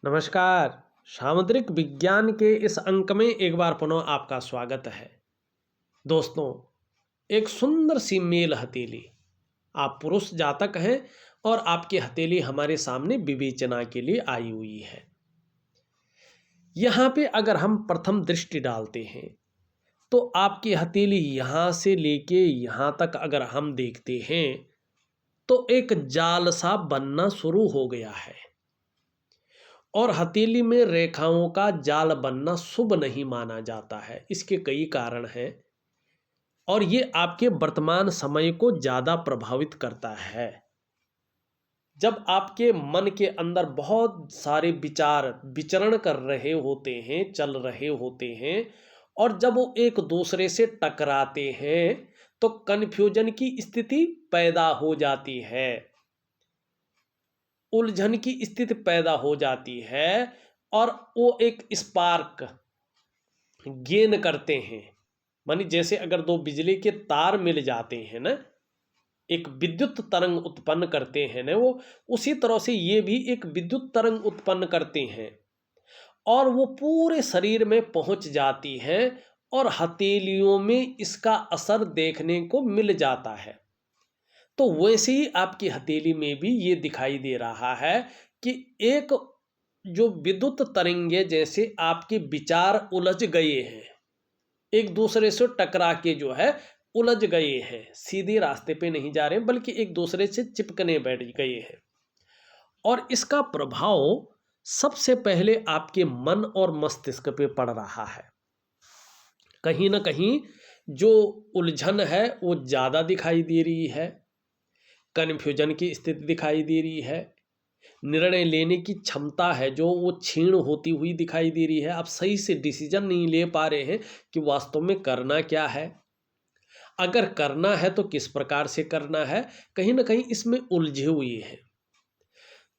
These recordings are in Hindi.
नमस्कार। सामुद्रिक विज्ञान के इस अंक में एक बार पुनः आपका स्वागत है। दोस्तों, एक सुंदर सी मेल हथेली, आप पुरुष जातक हैं और आपकी हथेली हमारे सामने विवेचना के लिए आई हुई है। यहाँ पे अगर हम प्रथम दृष्टि डालते हैं तो आपकी हथेली यहाँ से लेके यहाँ तक अगर हम देखते हैं तो एक जाल सा बनना शुरू हो गया है। और हथेली में रेखाओं का जाल बनना शुभ नहीं माना जाता है। इसके कई कारण हैं और ये आपके वर्तमान समय को ज़्यादा प्रभावित करता है। जब आपके मन के अंदर बहुत सारे विचार विचरण कर रहे होते हैं, चल रहे होते हैं, और जब वो एक दूसरे से टकराते हैं तो कन्फ्यूजन की स्थिति पैदा हो जाती है, उलझन की स्थिति पैदा हो जाती है और वो एक स्पार्क गेन करते हैं। मानी जैसे अगर दो बिजली के तार मिल जाते हैं ना, एक विद्युत तरंग उत्पन्न करते हैं ना, वो उसी तरह से ये भी एक विद्युत तरंग उत्पन्न करते हैं और वो पूरे शरीर में पहुंच जाती है और हथेलियों में इसका असर देखने को मिल जाता है। तो वैसे ही आपकी हथेली में भी ये दिखाई दे रहा है कि एक जो विद्युत तरंगे जैसे आपके विचार उलझ गए हैं, एक दूसरे से टकरा के जो है उलझ गए हैं, सीधे रास्ते पे नहीं जा रहे बल्कि एक दूसरे से चिपकने बैठ गए हैं। और इसका प्रभाव सबसे पहले आपके मन और मस्तिष्क पे पड़ रहा है। कहीं ना कहीं जो उलझन है वो ज़्यादा दिखाई दे रही है, कन्फ्यूजन की स्थिति दिखाई दे रही है, निर्णय लेने की क्षमता है जो वो क्षीण होती हुई दिखाई दे रही है। आप सही से डिसीजन नहीं ले पा रहे हैं कि वास्तव में करना क्या है, अगर करना है तो किस प्रकार से करना है, कहीं ना कहीं इसमें उलझे हुए हैं।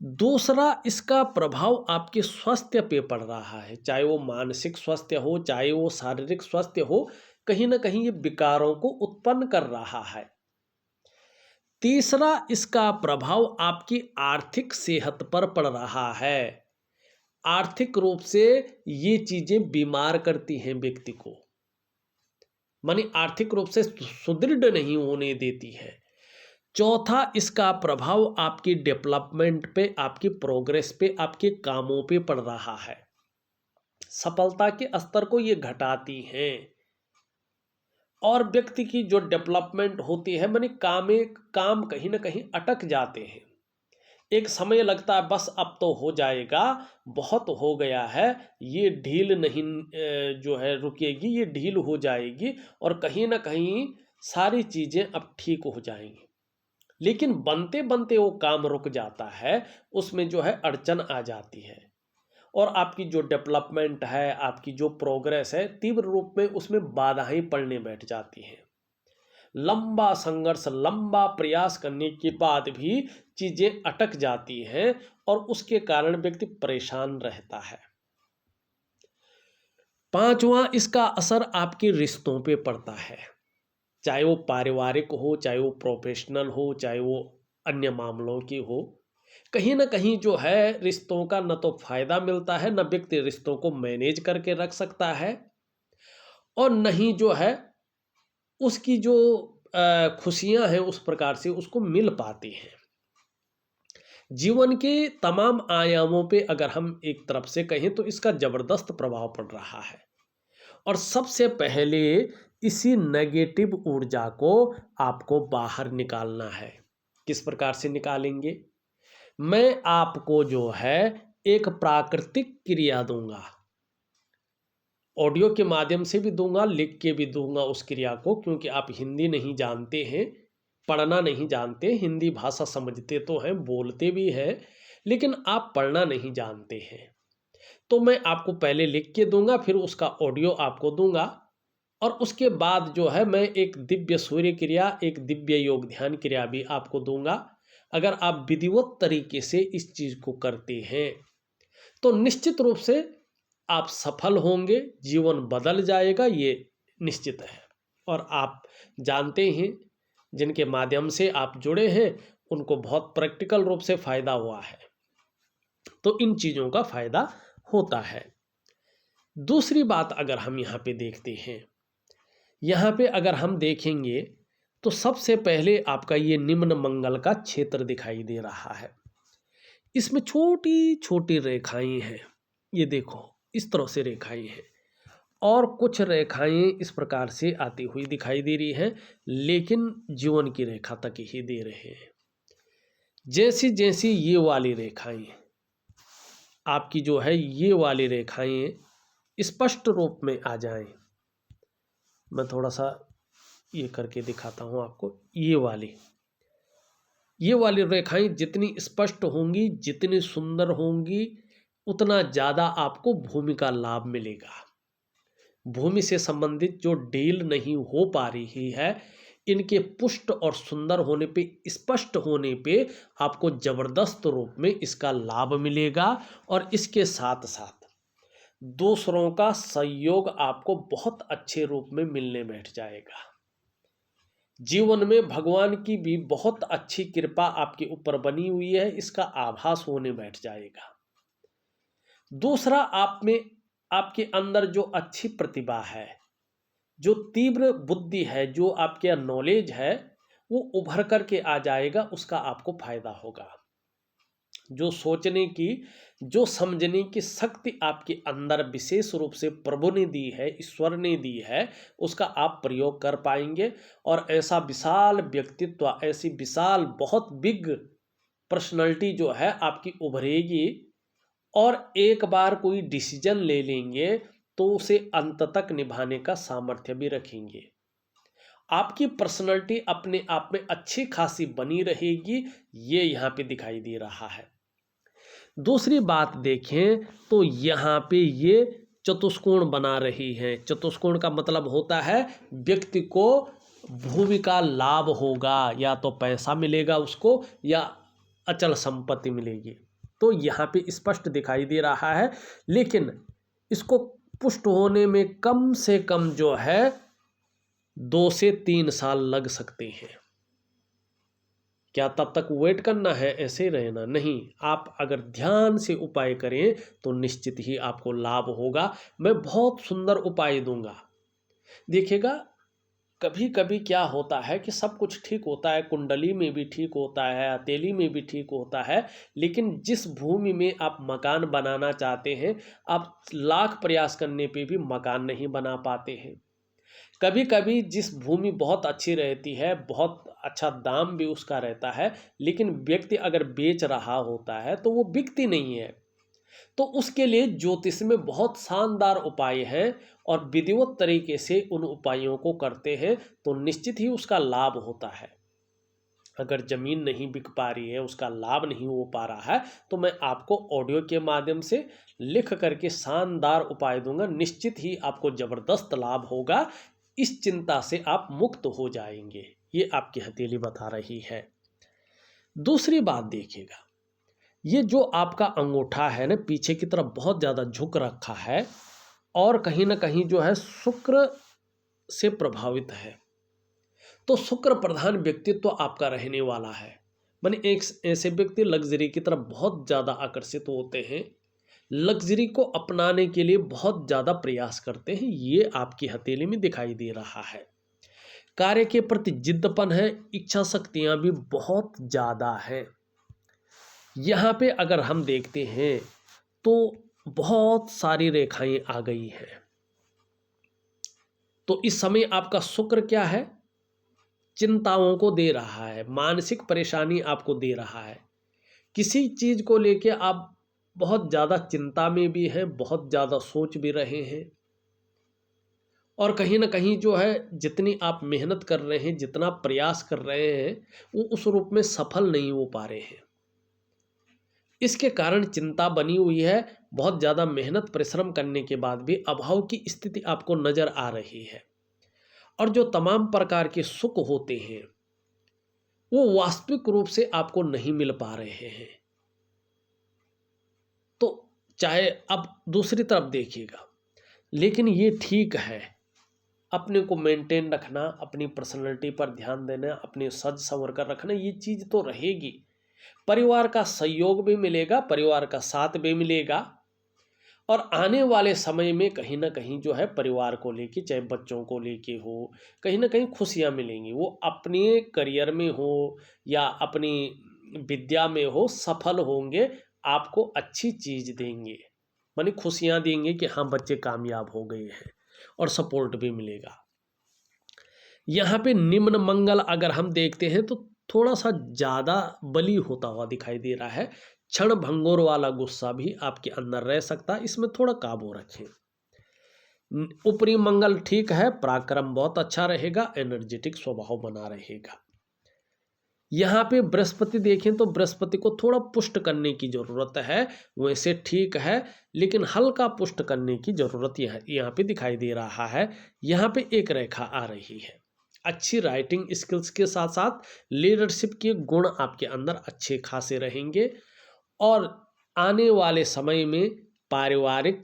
दूसरा, इसका प्रभाव आपके स्वास्थ्य पे पड़ रहा है, चाहे वो मानसिक स्वास्थ्य हो चाहे वो शारीरिक स्वास्थ्य हो, कहीं ना कहीं ये विकारों को उत्पन्न कर रहा है। तीसरा, इसका प्रभाव आपकी आर्थिक सेहत पर पड़ रहा है। आर्थिक रूप से ये चीजें बीमार करती हैं व्यक्ति को, मानी आर्थिक रूप से सुदृढ़ नहीं होने देती है। चौथा, इसका प्रभाव आपकी डेवलपमेंट पे, आपकी प्रोग्रेस पे, आपके कामों पे पड़ रहा है। सफलता के स्तर को ये घटाती हैं और व्यक्ति की जो डेवलपमेंट होती है, मानी काम कहीं ना कहीं अटक जाते हैं। एक समय लगता है बस अब तो हो जाएगा, बहुत हो गया है, ये ढील नहीं जो है रुकेगी, ये ढील हो जाएगी और कहीं ना कहीं सारी चीज़ें अब ठीक हो जाएंगी। लेकिन बनते बनते वो काम रुक जाता है, उसमें जो है अड़चन आ जाती है और आपकी जो डेवलपमेंट है, आपकी जो प्रोग्रेस है, तीव्र रूप में उसमें बाधाएं पड़ने बैठ जाती हैं। लंबा संघर्ष, लंबा प्रयास करने के बाद भी चीजें अटक जाती हैं और उसके कारण व्यक्ति परेशान रहता है। पांचवा, इसका असर आपके रिश्तों पे पड़ता है, चाहे वो पारिवारिक हो, चाहे वो प्रोफेशनल हो, चाहे वो अन्य मामलों की हो। कहीं ना कहीं जो है रिश्तों का न तो फायदा मिलता है, न व्यक्ति रिश्तों को मैनेज करके रख सकता है और नहीं जो है उसकी जो खुशियां हैं उस प्रकार से उसको मिल पाती हैं। जीवन के तमाम आयामों पे अगर हम एक तरफ से कहें तो इसका जबरदस्त प्रभाव पड़ रहा है और सबसे पहले इसी नेगेटिव ऊर्जा को आपको बाहर निकालना है। किस प्रकार से निकालेंगे? मैं आपको जो है एक प्राकृतिक क्रिया दूंगा, ऑडियो के माध्यम से भी दूंगा, लिख के भी दूंगा उस क्रिया को, क्योंकि आप हिंदी नहीं जानते हैं, पढ़ना नहीं जानते, हिंदी भाषा समझते तो हैं, बोलते भी हैं, लेकिन आप पढ़ना नहीं जानते हैं। तो मैं आपको पहले लिख के दूंगा, फिर उसका ऑडियो आपको दूंगा और उसके बाद जो है मैं एक दिव्य सूर्य क्रिया, एक दिव्य योग ध्यान क्रिया भी आपको दूंगा। अगर आप विधिवत तरीके से इस चीज़ को करते हैं तो निश्चित रूप से आप सफल होंगे, जीवन बदल जाएगा, ये निश्चित है। और आप जानते हैं जिनके माध्यम से आप जुड़े हैं उनको बहुत प्रैक्टिकल रूप से फायदा हुआ है। तो इन चीज़ों का फायदा होता है। दूसरी बात अगर हम यहाँ पे देखते हैं, यहाँ पे अगर हम देखेंगे तो सबसे पहले आपका ये निम्न मंगल का क्षेत्र दिखाई दे रहा है। इसमें छोटी छोटी रेखाएं हैं, ये देखो इस तरह से रेखाएं हैं, और कुछ रेखाएं इस प्रकार से आती हुई दिखाई दे रही हैं, लेकिन जीवन की रेखा तक ही दे रहे हैं। जैसी जैसी ये वाली रेखाएं आपकी जो है, ये वाली रेखाएं स्पष्ट रूप में आ जाएं, मैं थोड़ा सा ये करके दिखाता हूं आपको। ये वाली रेखाएं जितनी स्पष्ट होंगी, जितनी सुंदर होंगी, उतना ज़्यादा आपको भूमि का लाभ मिलेगा। भूमि से संबंधित जो डील नहीं हो पा रही है, इनके पुष्ट और सुंदर होने पे, स्पष्ट होने पे आपको जबरदस्त रूप में इसका लाभ मिलेगा। और इसके साथ साथ दूसरों का सहयोग आपको बहुत अच्छे रूप में मिलने बैठ जाएगा। जीवन में भगवान की भी बहुत अच्छी कृपा आपके ऊपर बनी हुई है, इसका आभास होने बैठ जाएगा। दूसरा, आप में, आपके अंदर जो अच्छी प्रतिभा है, जो तीव्र बुद्धि है, जो आपके नॉलेज है, वो उभर करके आ जाएगा, उसका आपको फायदा होगा। जो सोचने की, जो समझने की शक्ति आपके अंदर विशेष रूप से प्रभु ने दी है, ईश्वर ने दी है, उसका आप प्रयोग कर पाएंगे। और ऐसा विशाल व्यक्तित्व, ऐसी विशाल बहुत बिग पर्सनालिटी जो है आपकी उभरेगी, और एक बार कोई डिसीजन ले लेंगे तो उसे अंत तक निभाने का सामर्थ्य भी रखेंगे। आपकी पर्सनालिटी अपने आप में अच्छी खासी बनी रहेगी, ये यहाँ पे दिखाई दे रहा है। दूसरी बात देखें तो यहाँ पे ये चतुष्कोण बना रही है। चतुष्कोण का मतलब होता है व्यक्ति को भूमि का लाभ होगा, या तो पैसा मिलेगा उसको, या अचल संपत्ति मिलेगी। तो यहाँ पे स्पष्ट दिखाई दे रहा है, लेकिन इसको पुष्ट होने में कम से कम जो है 2 से 3 साल लग सकते हैं। क्या तब तक वेट करना है, ऐसे रहना नहीं। आप अगर ध्यान से उपाय करें तो निश्चित ही आपको लाभ होगा। मैं बहुत सुंदर उपाय दूंगा, देखिएगा। कभी कभी क्या होता है कि सब कुछ ठीक होता है, कुंडली में भी ठीक होता है, हथेली में भी ठीक होता है, लेकिन जिस भूमि में आप मकान बनाना चाहते हैं, आप लाख प्रयास करने पे भी मकान नहीं बना पाते हैं। कभी कभी जिस भूमि बहुत अच्छी रहती है, बहुत अच्छा दाम भी उसका रहता है, लेकिन व्यक्ति अगर बेच रहा होता है तो वो बिकती नहीं है। तो उसके लिए ज्योतिष में बहुत शानदार उपाय हैं, और विधिवत तरीके से उन उपायों को करते हैं तो निश्चित ही उसका लाभ होता है। अगर जमीन नहीं बिक पा रही है, उसका लाभ नहीं हो पा रहा है, तो मैं आपको ऑडियो के माध्यम से लिख करके शानदार उपाय दूंगा, निश्चित ही आपको जबरदस्त लाभ होगा। इस चिंता से आप मुक्त हो जाएंगे, ये आपकी हथेली बता रही है। दूसरी बात देखिएगा, ये जो आपका अंगूठा है ना, पीछे की तरफ बहुत ज़्यादा झुक रखा है, और कहीं ना कहीं जो है शुक्र से प्रभावित है। तो शुक्र प्रधान व्यक्तित्व आपका रहने वाला है। माने एक ऐसे व्यक्ति लग्जरी की तरफ बहुत ज़्यादा आकर्षित होते हैं, लग्जरी को अपनाने के लिए बहुत ज़्यादा प्रयास करते हैं, ये आपकी हथेली में दिखाई दे रहा है। कार्य के प्रति जिद्दपन है, इच्छा शक्तियाँ भी बहुत ज़्यादा है। यहाँ पे अगर हम देखते हैं तो बहुत सारी रेखाएं आ गई हैं। तो इस समय आपका शुक्र क्या है, चिंताओं को दे रहा है, मानसिक परेशानी आपको दे रहा है। किसी चीज़ को लेके आप बहुत ज़्यादा चिंता में भी हैं, बहुत ज़्यादा सोच भी रहे हैं, और कहीं ना कहीं जो है जितनी आप मेहनत कर रहे हैं, जितना प्रयास कर रहे हैं, वो उस रूप में सफल नहीं हो पा रहे हैं। इसके कारण चिंता बनी हुई है। बहुत ज़्यादा मेहनत परिश्रम करने के बाद भी अभाव की स्थिति आपको नज़र आ रही है, और जो तमाम प्रकार के सुख होते हैं वो वास्तविक रूप से आपको नहीं मिल पा रहे हैं। तो चाहे अब दूसरी तरफ देखिएगा, लेकिन ये ठीक है, अपने को मेंटेन रखना, अपनी पर्सनैलिटी पर ध्यान देना, अपने सज संवर कर रखना, ये चीज़ तो रहेगी। परिवार का सहयोग भी मिलेगा, परिवार का साथ भी मिलेगा, और आने वाले समय में कहीं ना कहीं जो है परिवार को लेके, चाहे बच्चों को लेके हो, कहीं ना कहीं खुशियां मिलेंगी। वो अपने करियर में हो या अपनी विद्या में हो, सफल होंगे, आपको अच्छी चीज देंगे, मानी खुशियां देंगे कि हाँ बच्चे कामयाब हो गए हैं, और सपोर्ट भी मिलेगा। यहाँ पे निम्न मंगल अगर हम देखते हैं तो थोड़ा सा ज़्यादा बली होता हुआ दिखाई दे रहा है। क्षण भंगुर वाला गुस्सा भी आपके अंदर रह सकता है, इसमें थोड़ा काबू रखें। ऊपरी मंगल ठीक है, पराक्रम बहुत अच्छा रहेगा, एनर्जेटिक स्वभाव बना रहेगा। यहाँ पे बृहस्पति देखें तो बृहस्पति को थोड़ा पुष्ट करने की जरूरत है, वैसे ठीक है, लेकिन हल्का पुष्ट करने की जरूरत यहाँ पे दिखाई दे रहा है। यहाँ पे एक रेखा आ रही है। अच्छी राइटिंग स्किल्स के साथ साथ लीडरशिप के गुण आपके अंदर अच्छे खासे रहेंगे, और आने वाले समय में पारिवारिक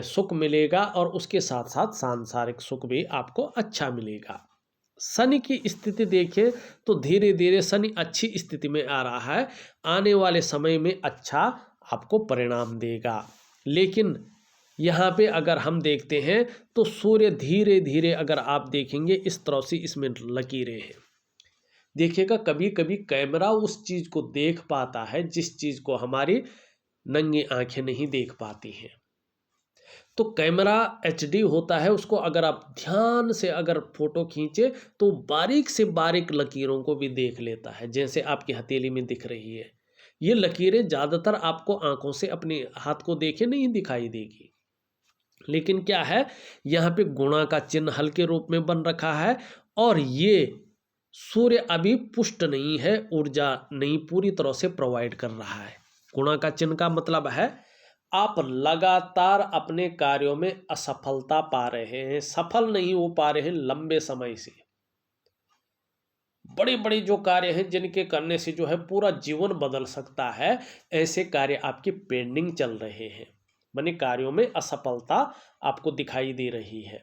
सुख मिलेगा, और उसके साथ साथ सांसारिक सुख भी आपको अच्छा मिलेगा। शनि की स्थिति देखें तो धीरे धीरे शनि अच्छी स्थिति में आ रहा है, आने वाले समय में अच्छा आपको परिणाम देगा। लेकिन यहाँ पे अगर हम देखते हैं तो सूर्य धीरे धीरे, अगर आप देखेंगे इस तरह से इसमें लकीरें हैं, देखिएगा कभी कभी कैमरा उस चीज़ को देख पाता है जिस चीज़ को हमारी नंगी आंखें नहीं देख पाती हैं। तो कैमरा HD होता है, उसको अगर आप ध्यान से अगर फोटो खींचे तो बारीक से बारीक लकीरों को भी देख लेता है, जैसे आपकी हथेली में दिख रही है। ये लकीरें ज़्यादातर आपको आंखों से अपने हाथ को देखे नहीं दिखाई देगी, लेकिन क्या है, यहाँ पे गुणा का चिन्ह हल्के रूप में बन रखा है, और ये सूर्य अभी पुष्ट नहीं है, ऊर्जा नहीं पूरी तरह से प्रोवाइड कर रहा है। गुणा का चिन्ह का मतलब है आप लगातार अपने कार्यों में असफलता पा रहे हैं, सफल नहीं हो पा रहे हैं लंबे समय से। बड़े बड़े जो कार्य हैं जिनके करने से जो है पूरा जीवन बदल सकता है, ऐसे कार्य आपके पेंडिंग चल रहे हैं, माने कार्यों में असफलता आपको दिखाई दे रही है।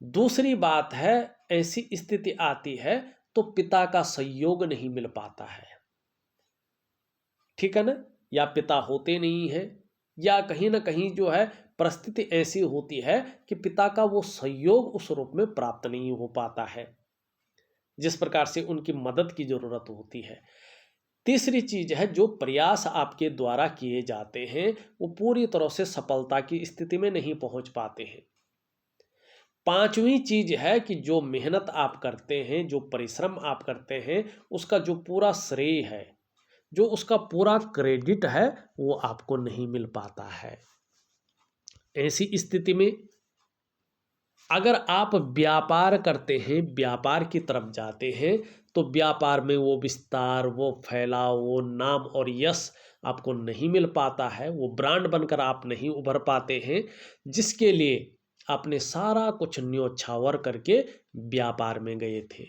दूसरी बात है, ऐसी स्थिति आती है तो पिता का सहयोग नहीं मिल पाता है, ठीक है ना, या पिता होते नहीं है, या कहीं ना कहीं जो है परिस्थिति ऐसी होती है कि पिता का वो सहयोग उस रूप में प्राप्त नहीं हो पाता है जिस प्रकार से उनकी मदद की जरूरत होती है। तीसरी चीज है, जो प्रयास आपके द्वारा किए जाते हैं वो पूरी तरह से सफलता की स्थिति में नहीं पहुंच पाते हैं। पांचवी चीज है कि जो मेहनत आप करते हैं, जो परिश्रम आप करते हैं, उसका जो पूरा श्रेय है, जो उसका पूरा क्रेडिट है, वो आपको नहीं मिल पाता है। ऐसी स्थिति में अगर आप व्यापार करते हैं, व्यापार की तरफ जाते हैं, तो व्यापार में वो विस्तार, वो फैलाव, वो नाम और यश आपको नहीं मिल पाता है, वो ब्रांड बनकर आप नहीं उभर पाते हैं, जिसके लिए आपने सारा कुछ न्योछावर करके व्यापार में गए थे।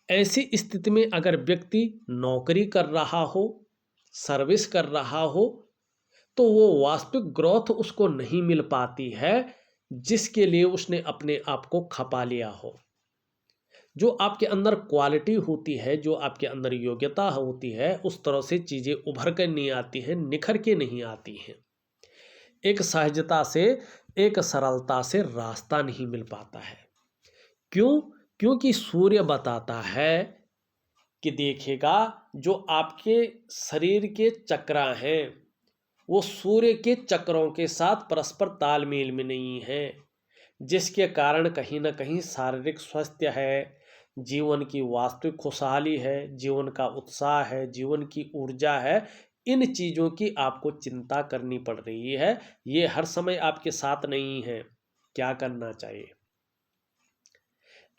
ऐसी स्थिति में अगर व्यक्ति नौकरी कर रहा हो, सर्विस कर रहा हो, तो वो वास्तविक ग्रोथ उसको नहीं मिल पाती है जिसके लिए उसने अपने आप को खपा लिया हो। जो आपके अंदर क्वालिटी होती है, जो आपके अंदर योग्यता होती है, उस तरह से चीज़ें उभर कर नहीं आती हैं, निखर के नहीं आती हैं। एक सहजता से, एक सरलता से रास्ता नहीं मिल पाता है। क्यों? क्योंकि सूर्य बताता है कि देखिएगा जो आपके शरीर के चक्र हैं वो सूर्य के चक्रों के साथ परस्पर तालमेल में नहीं है, जिसके कारण कहीं ना कहीं शारीरिक स्वास्थ्य है, जीवन की वास्तविक खुशहाली है, जीवन का उत्साह है, जीवन की ऊर्जा है, इन चीज़ों की आपको चिंता करनी पड़ रही है। ये हर समय आपके साथ नहीं है। क्या करना चाहिए?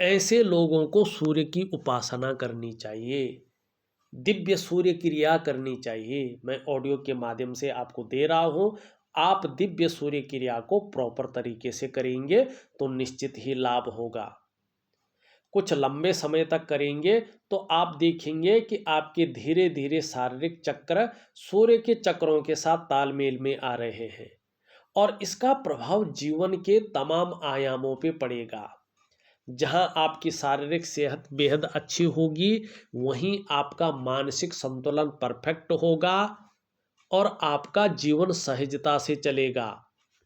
ऐसे लोगों को सूर्य की उपासना करनी चाहिए, दिव्य सूर्य क्रिया करनी चाहिए। मैं ऑडियो के माध्यम से आपको दे रहा हूँ, आप दिव्य सूर्य क्रिया को प्रॉपर तरीके से करेंगे तो निश्चित ही लाभ होगा। कुछ लंबे समय तक करेंगे तो आप देखेंगे कि आपके धीरे धीरे शारीरिक चक्र सूर्य के चक्रों के साथ तालमेल में आ रहे हैं, और इसका प्रभाव जीवन के तमाम आयामों पे पड़ेगा। जहां आपकी शारीरिक सेहत बेहद अच्छी होगी, वहीं आपका मानसिक संतुलन परफेक्ट होगा और आपका जीवन सहजता से चलेगा।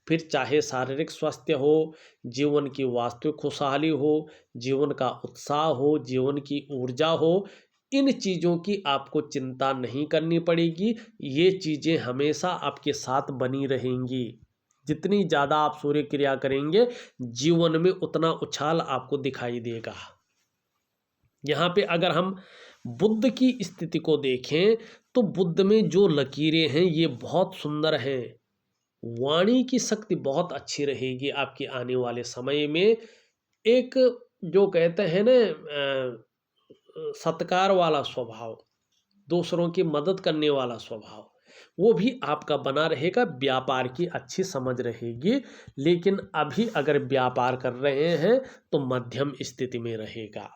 फिर चाहे शारीरिक स्वास्थ्य हो, जीवन की वास्तविक खुशहाली हो, जीवन का उत्साह हो, जीवन की ऊर्जा हो, इन चीज़ों की आपको चिंता नहीं करनी पड़ेगी। ये चीज़ें हमेशा आपके साथ बनी रहेंगी। जितनी ज़्यादा आप सूर्य क्रिया करेंगे, जीवन में उतना उछाल आपको दिखाई देगा। यहाँ पे अगर हम बुद्ध की स्थिति को देखें, तो बुद्ध में जो लकीरें हैं ये बहुत सुंदर हैं। वाणी की शक्ति बहुत अच्छी रहेगी आपकी आने वाले समय में। एक जो कहते हैं ना सत्कार वाला स्वभाव, दूसरों की मदद करने वाला स्वभाव, वो भी आपका बना रहेगा। व्यापार की अच्छी समझ रहेगी, लेकिन अभी अगर व्यापार कर रहे हैं तो मध्यम स्थिति में रहेगा।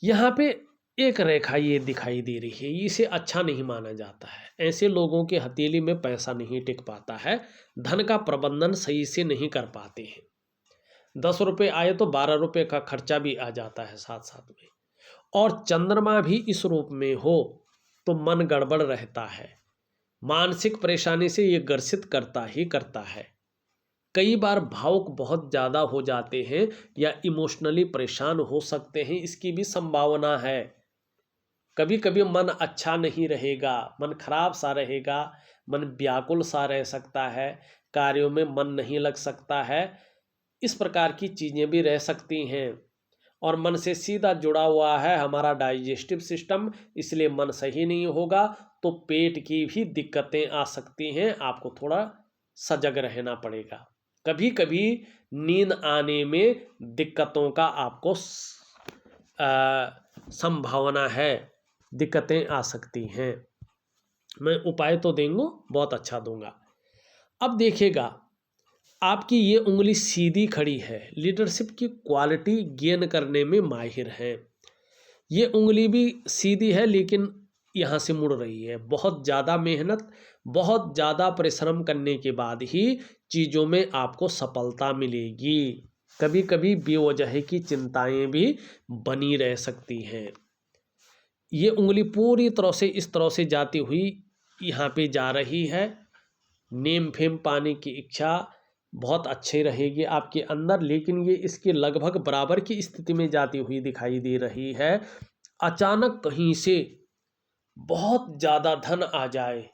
यहाँ पे एक रेखा ये दिखाई दे रही है, इसे अच्छा नहीं माना जाता है। ऐसे लोगों के हथेली में पैसा नहीं टिक पाता है, धन का प्रबंधन सही से नहीं कर पाते हैं। 10 रुपये आए तो 12 रुपये का खर्चा भी आ जाता है साथ साथ में। और चंद्रमा भी इस रूप में हो तो मन गड़बड़ रहता है। मानसिक परेशानी से ये ग्रसित करता ही करता है। कई बार भावुक बहुत ज़्यादा हो जाते हैं या इमोशनली परेशान हो सकते हैं, इसकी भी संभावना है। कभी कभी मन अच्छा नहीं रहेगा, मन खराब सा रहेगा, मन व्याकुल सा रह सकता है, कार्यों में मन नहीं लग सकता है। इस प्रकार की चीज़ें भी रह सकती हैं। और मन से सीधा जुड़ा हुआ है हमारा डाइजेस्टिव सिस्टम, इसलिए मन सही नहीं होगा तो पेट की भी दिक्कतें आ सकती हैं। आपको थोड़ा सजग रहना पड़ेगा। कभी कभी नींद आने में दिक्कतों का आपको संभावना है, दिक्कतें आ सकती हैं। मैं उपाय तो देंगे, बहुत अच्छा दूंगा। अब देखिएगा, आपकी ये उंगली सीधी खड़ी है, लीडरशिप की क्वालिटी गेन करने में माहिर है। ये उंगली भी सीधी है लेकिन यहाँ से मुड़ रही है। बहुत ज़्यादा मेहनत, बहुत ज़्यादा परिश्रम करने के बाद ही चीज़ों में आपको सफलता मिलेगी। कभी कभी बेवजह की चिंताएं भी बनी रह सकती हैं। ये उंगली पूरी तरह से इस तरह से जाती हुई यहाँ पे जा रही है। नेम फेम पाने की इच्छा बहुत अच्छी रहेगी आपके अंदर, लेकिन ये इसके लगभग बराबर की स्थिति में जाती हुई दिखाई दे रही है। अचानक कहीं से बहुत ज़्यादा धन आ जाए,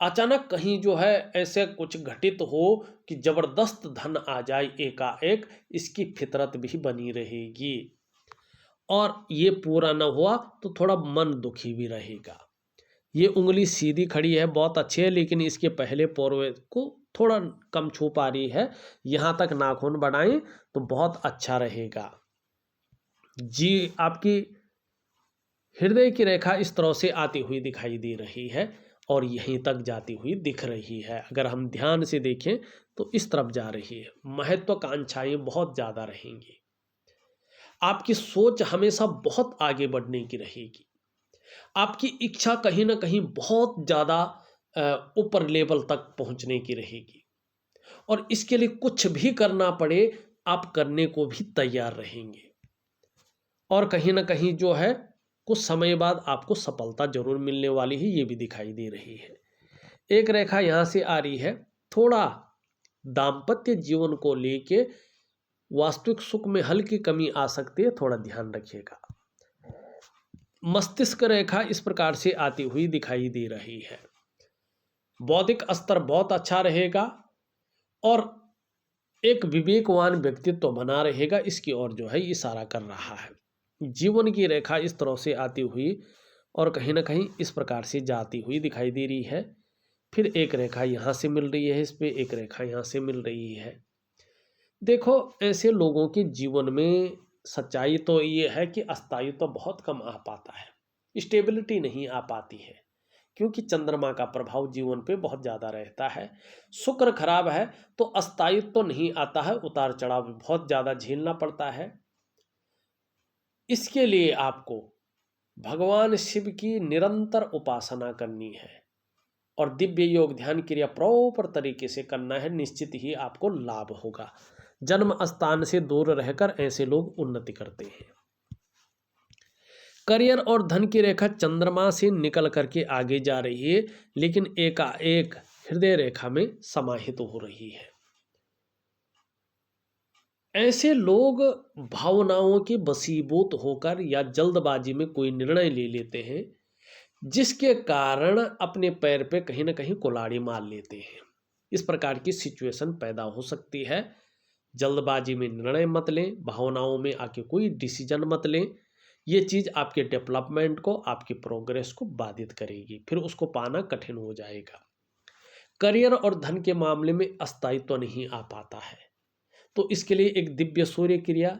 अचानक कहीं जो है ऐसे कुछ घटित हो कि ज़बरदस्त धन आ जाए एकाएक, इसकी फितरत भी बनी रहेगी। और ये पूरा न हुआ तो थोड़ा मन दुखी भी रहेगा। ये उंगली सीधी खड़ी है, बहुत अच्छी है, लेकिन इसके पहले पोरवे को थोड़ा कम छू पा रही है। यहाँ तक नाखून बढ़ाएं तो बहुत अच्छा रहेगा जी। आपकी हृदय की रेखा इस तरह से आती हुई दिखाई दे रही है और यहीं तक जाती हुई दिख रही है। अगर हम ध्यान से देखें तो इस तरफ जा रही है। महत्वाकांक्षाएं बहुत ज़्यादा रहेंगी। आपकी सोच हमेशा बहुत आगे बढ़ने की रहेगी। आपकी इच्छा कहीं ना कहीं बहुत ज़्यादा ऊपर लेवल तक पहुंचने की रहेगी और इसके लिए कुछ भी करना पड़े आप करने को भी तैयार रहेंगे। और कहीं ना कहीं जो है कुछ समय बाद आपको सफलता जरूर मिलने वाली है, ये भी दिखाई दे रही है। एक रेखा यहाँ से आ रही है। थोड़ा दाम्पत्य जीवन को लेके वास्तविक सुख में हल्की कमी आ सकती है, थोड़ा ध्यान रखिएगा। मस्तिष्क रेखा इस प्रकार से आती हुई दिखाई दे रही है। बौद्धिक स्तर बहुत अच्छा रहेगा और एक विवेकवान व्यक्तित्व बना रहेगा, इसकी ओर जो है इशारा कर रहा है। जीवन की रेखा इस तरह से आती हुई और कहीं ना कहीं इस प्रकार से जाती हुई दिखाई दे रही है। फिर एक रेखा यहाँ से मिल रही है, इस पे एक रेखा यहाँ से मिल रही है। देखो, ऐसे लोगों के जीवन में सच्चाई तो ये है कि अस्थायित्व तो बहुत कम आ पाता है, स्टेबिलिटी नहीं आ पाती है, क्योंकि चंद्रमा का प्रभाव जीवन पे बहुत ज़्यादा रहता है। शुक्र खराब है तो अस्थायित्व तो नहीं आता है, उतार चढ़ाव बहुत ज़्यादा झेलना पड़ता है। इसके लिए आपको भगवान शिव की निरंतर उपासना करनी है और दिव्य योग ध्यान क्रिया प्रॉपर तरीके से करना है, निश्चित ही आपको लाभ होगा। जन्म स्थान से दूर रहकर ऐसे लोग उन्नति करते हैं। करियर और धन की रेखा चंद्रमा से निकल करके आगे जा रही है, लेकिन एकाएक हृदय रेखा में समाहित हो रही है। ऐसे लोग भावनाओं के वशीभूत होकर या जल्दबाजी में कोई निर्णय ले लेते हैं, जिसके कारण अपने पैर पे कहीं ना कहीं कुल्हाड़ी मार लेते हैं। इस प्रकार की सिचुएशन पैदा हो सकती है। जल्दबाजी में निर्णय मत लें, भावनाओं में आके कोई डिसीजन मत लें। ये चीज़ आपके डेवलपमेंट को, आपकी प्रोग्रेस को बाधित करेगी, फिर उसको पाना कठिन हो जाएगा। करियर और धन के मामले में अस्थायित्व नहीं आ पाता है, तो इसके लिए एक दिव्य सूर्य क्रिया,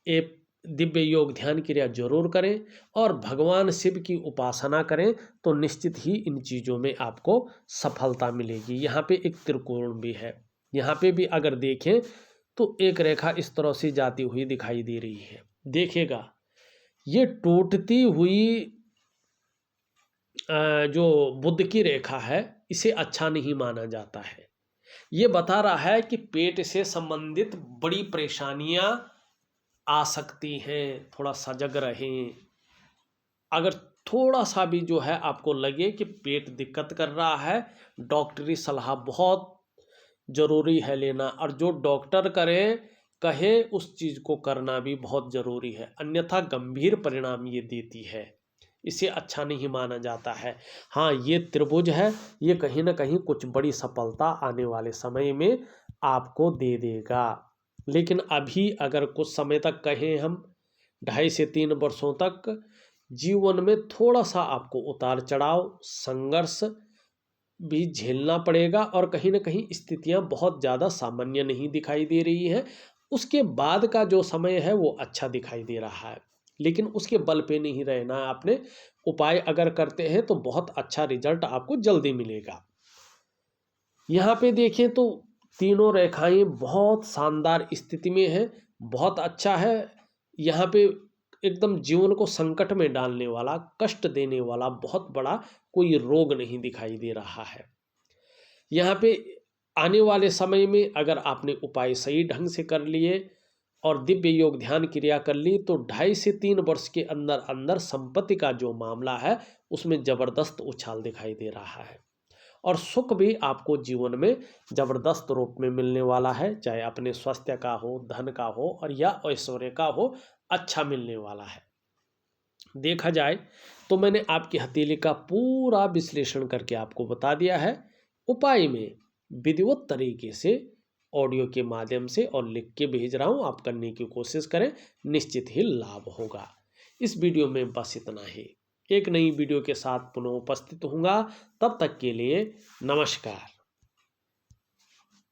एक दिव्य योग ध्यान क्रिया जरूर करें और भगवान शिव की उपासना करें, तो निश्चित ही इन चीज़ों में आपको सफलता मिलेगी। यहाँ पे एक त्रिकोण भी है, यहाँ पे भी अगर देखें तो एक रेखा इस तरह से जाती हुई दिखाई दे रही है। देखिएगा, ये टूटती हुई जो बुध की रेखा है, इसे अच्छा नहीं माना जाता है। ये बता रहा है कि पेट से संबंधित बड़ी परेशानियां आ सकती हैं, थोड़ा सजग रहें। अगर थोड़ा सा भी जो है आपको लगे कि पेट दिक्कत कर रहा है, डॉक्टरी सलाह बहुत ज़रूरी है लेना, और जो डॉक्टर कहे उस चीज़ को करना भी बहुत ज़रूरी है, अन्यथा गंभीर परिणाम ये देती है। इसे अच्छा नहीं माना जाता है। हाँ, ये त्रिभुज है, ये कहीं ना कहीं कुछ बड़ी सफलता आने वाले समय में आपको दे देगा। लेकिन अभी अगर कुछ समय तक कहें हम 2.5 से 3 वर्षों तक जीवन में थोड़ा सा आपको उतार चढ़ाव, संघर्ष भी झेलना पड़ेगा, और कहीं ना कहीं स्थितियां बहुत ज़्यादा सामान्य नहीं दिखाई दे रही हैं। उसके बाद का जो समय है वो अच्छा दिखाई दे रहा है, लेकिन उसके बल पे नहीं रहना है आपने। उपाय अगर करते हैं तो बहुत अच्छा रिजल्ट आपको जल्दी मिलेगा। यहाँ पे देखें तो तीनों रेखाएं बहुत शानदार स्थिति में हैं, बहुत अच्छा है। यहाँ पे एकदम जीवन को संकट में डालने वाला, कष्ट देने वाला बहुत बड़ा कोई रोग नहीं दिखाई दे रहा है। यहाँ पे आने वाले समय में अगर आपने उपाय सही ढंग से कर लिए और दिव्य योग ध्यान क्रिया कर ली, तो 2.5 से 3 वर्ष के अंदर अंदर संपत्ति का जो मामला है उसमें जबरदस्त उछाल दिखाई दे रहा है, और सुख भी आपको जीवन में जबरदस्त रूप में मिलने वाला है, चाहे अपने स्वास्थ्य का हो, धन का हो और या ऐश्वर्य का हो, अच्छा मिलने वाला है। देखा जाए तो मैंने आपकी हथेली का पूरा विश्लेषण करके आपको बता दिया है। उपाय में विधिवत तरीके से ऑडियो के माध्यम से और लिख के भेज रहा हूँ, आप करने की कोशिश करें, निश्चित ही लाभ होगा। इस वीडियो में बस इतना ही। एक नई वीडियो के साथ पुनः उपस्थित होऊंगा, तब तक के लिए नमस्कार।